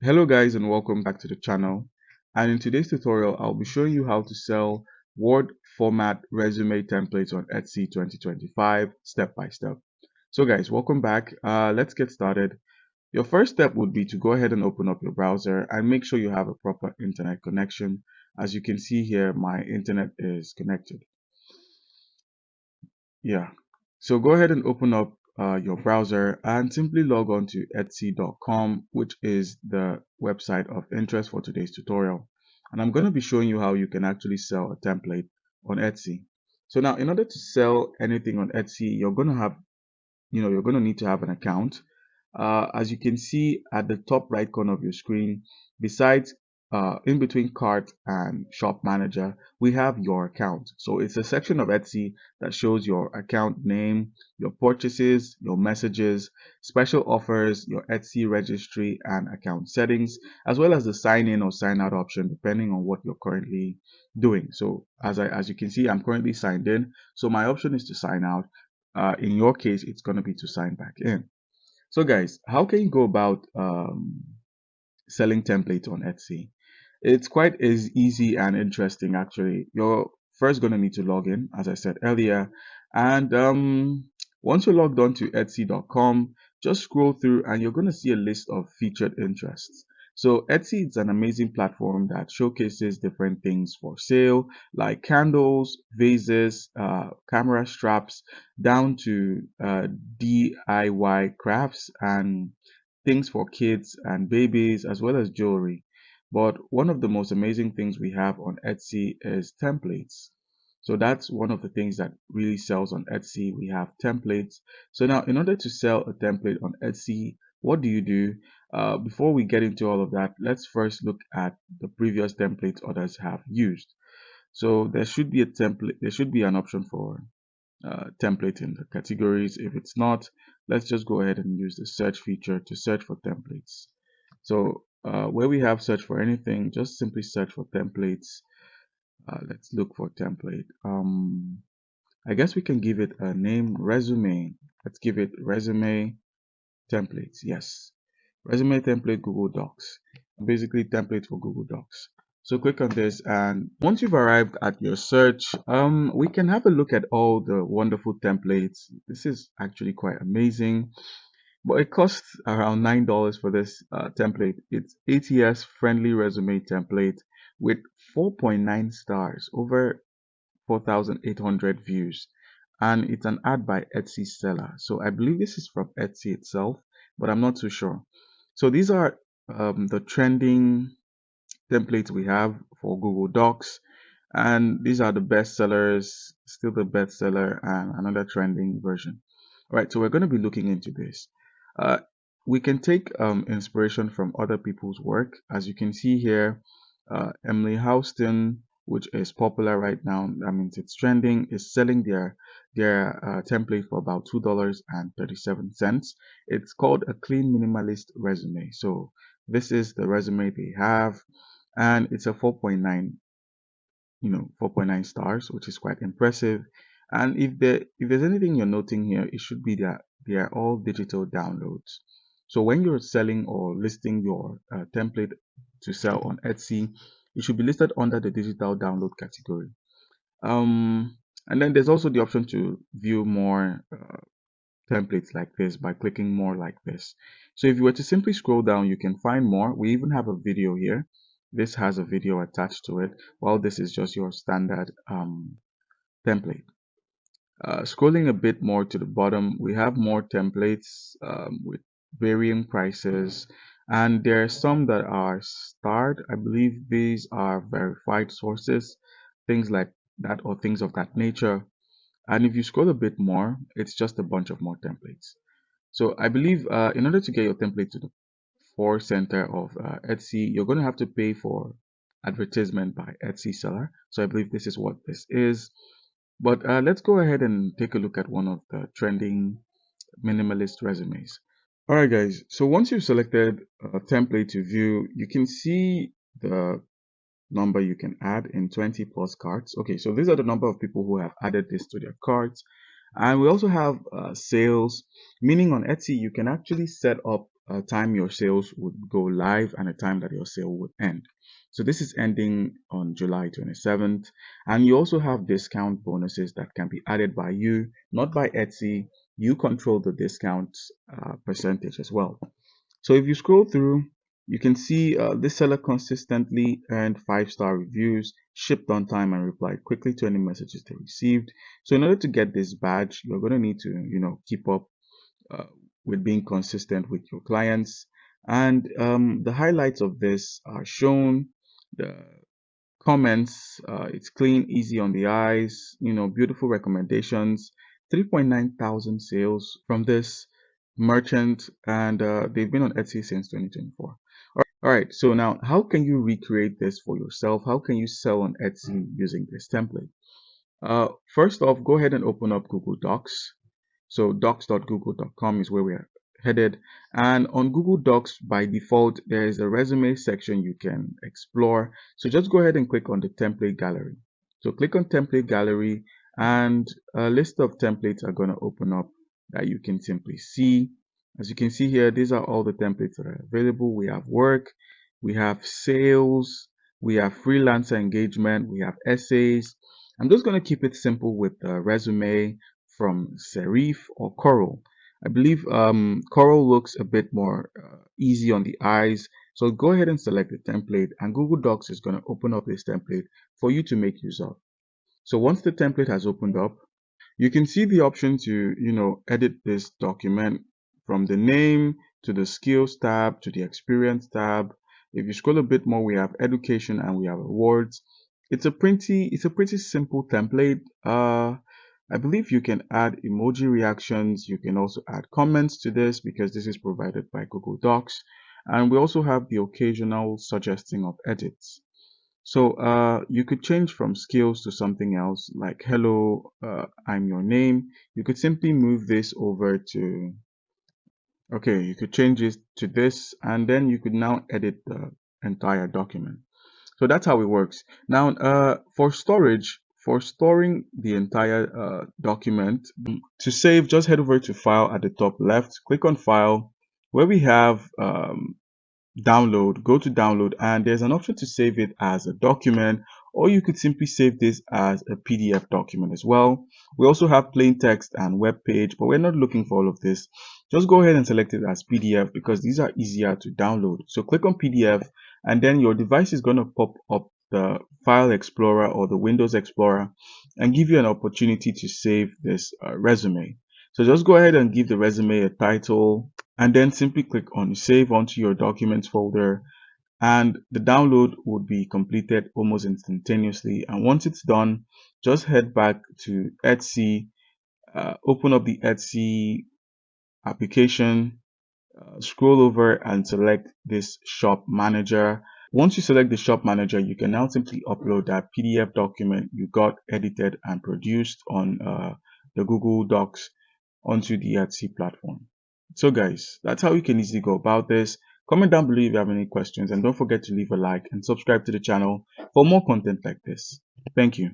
Hello guys and welcome back to the channel, and in today's tutorial I'll be showing you how to sell Word format resume templates on Etsy 2025 step by step. So guys, welcome back. Let's get started. Your first step would be to go ahead and open up your browser and make sure you have a proper internet connection. As you can see here, my internet is connected. Yeah. So go ahead and open up your browser and simply log on to etsy.com, which is the website of interest for today's tutorial. And I'm going to be showing you how you can actually sell a template on Etsy. So now, in order to sell anything on Etsy, you're going to have, you're going to need to have an account. As you can see at the top right corner of your screen, besides in between cart and shop manager, we have your account. So it's a section of Etsy that shows your account name, your purchases, your messages, special offers, your Etsy registry and account settings, as well as the sign in or sign out option depending on what you're currently doing. So as you can see, I'm currently signed in. So my option is to sign out. In your case, it's going to be to sign back in. So guys, how can you go about selling templates on Etsy? It's quite as easy and interesting actually. You're first going to need to log in, as I said earlier, and once you're logged on to Etsy.com, just scroll through and you're going to see a list of featured interests. So Etsy is an amazing platform that showcases different things for sale, like candles, vases, camera straps, down to DIY crafts and things for kids and babies, as well as jewelry. But one of the most amazing things we have on Etsy is templates. So that's one of the things that really sells on Etsy. We have templates. So now, in order to sell a template on Etsy, what do you do? Before we get into all of that, let's first look at the previous templates others have used. So there should be a template, there should be an option for template in the categories. If it's not, let's just go ahead and use the search feature to search for templates. So where we have search for anything, just simply search for templates. Let's look for template. I guess we can give it a name, resume. Let's give it resume templates. Yes, resume template Google Docs. Basically template for Google Docs. So click on this, and once you've arrived at your search, we can have a look at all the wonderful templates. This is actually quite amazing, but it costs around $9 for this template. It's ATS friendly resume template with 4.9 stars, over 4,800 views, and it's an ad by Etsy seller. So I believe this is from Etsy itself, but I'm not too sure. So these are the trending templates we have for Google Docs, and these are the best sellers, still the best seller, and another trending version. All right, so we're going to be looking into this. Uh, we can take inspiration from other people's work. As you can see here, Emily Houston, which is popular right now, that means it's trending, is selling their template for about $2.37. It's called a clean minimalist resume. So this is the resume they have, and it's a 4.9, 4.9 stars, which is quite impressive. And if there's anything you're noting here, it should be that they are all digital downloads. So when you're selling or listing your template to sell on Etsy, it should be listed under the digital download category. And then there's also the option to view more templates like this by clicking more like this. So if you were to simply scroll down, you can find more. We even have a video here. This has a video attached to it, while this is just your standard template. Scrolling a bit more to the bottom, we have more templates with varying prices, and there are some that are starred. I believe these are verified sources, things like that or things of that nature. And if you scroll a bit more, it's just a bunch of more templates. So I believe in order to get your template to the for center of Etsy, you're going to have to pay for advertisement by Etsy seller. So I believe this is what this is. But let's go ahead and take a look at one of the trending minimalist resumes. All right, guys. So once you've selected a template to view, you can see the number you can add in 20 plus carts. Okay, so these are the number of people who have added this to their carts. And we also have sales, meaning on Etsy, you can actually set up time your sales would go live and a time that your sale would end. So this is ending on July 27th. And you also have discount bonuses that can be added by you, not by Etsy. You control the discount percentage as well. So if you scroll through, you can see this seller consistently earned 5-star reviews, shipped on time, and replied quickly to any messages they received. So in order to get this badge, you're going to need to, keep up uh, with being consistent with your clients. And the highlights of this are shown. The comments, it's clean, easy on the eyes, beautiful recommendations, 3.9 thousand sales from this merchant, and they've been on Etsy since 2024. All right, so now how can you recreate this for yourself? How can you sell on Etsy using this template? First off, go ahead and open up Google Docs. So docs.google.com is where we are headed. And on Google Docs, by default, there is a resume section you can explore. So just go ahead and click on the template gallery. So click on template gallery and a list of templates are going to open up that you can simply see. As you can see here, these are all the templates that are available. We have work, we have sales, we have freelancer engagement, we have essays. I'm just going to keep it simple with the resume from Serif or Coral. I believe Coral looks a bit more easy on the eyes. So go ahead and select the template and Google Docs is going to open up this template for you to make use of. So once the template has opened up, you can see the option to, edit this document from the name to the skills tab to the experience tab. If you scroll a bit more, we have education and we have awards. It's a pretty simple template. I believe you can add emoji reactions. You can also add comments to this because this is provided by Google Docs. And we also have the occasional suggesting of edits. So you could change from skills to something else like hello, I'm your name. You could simply move this over to, okay, you could change it to this and then you could now edit the entire document. So that's how it works. Now, for storing the entire document, to save, just head over to file at the top left, click on file where we have download, go to download, and there's an option to save it as a document, or you could simply save this as a PDF document as well. We also have plain text and web page, but we're not looking for all of this. Just go ahead and select it as PDF because these are easier to download. So click on PDF and then your device is going to pop up the File Explorer or the Windows Explorer and give you an opportunity to save this resume. So just go ahead and give the resume a title and then simply click on save onto your documents folder and the download would be completed almost instantaneously. And once it's done, just head back to Etsy, open up the Etsy application, scroll over and select this shop manager. Once you select the shop manager, you can now simply upload that PDF document you got edited and produced on the Google Docs onto the Etsy platform. So guys, that's how you can easily go about this. Comment down below if you have any questions and don't forget to leave a like and subscribe to the channel for more content like this. Thank you.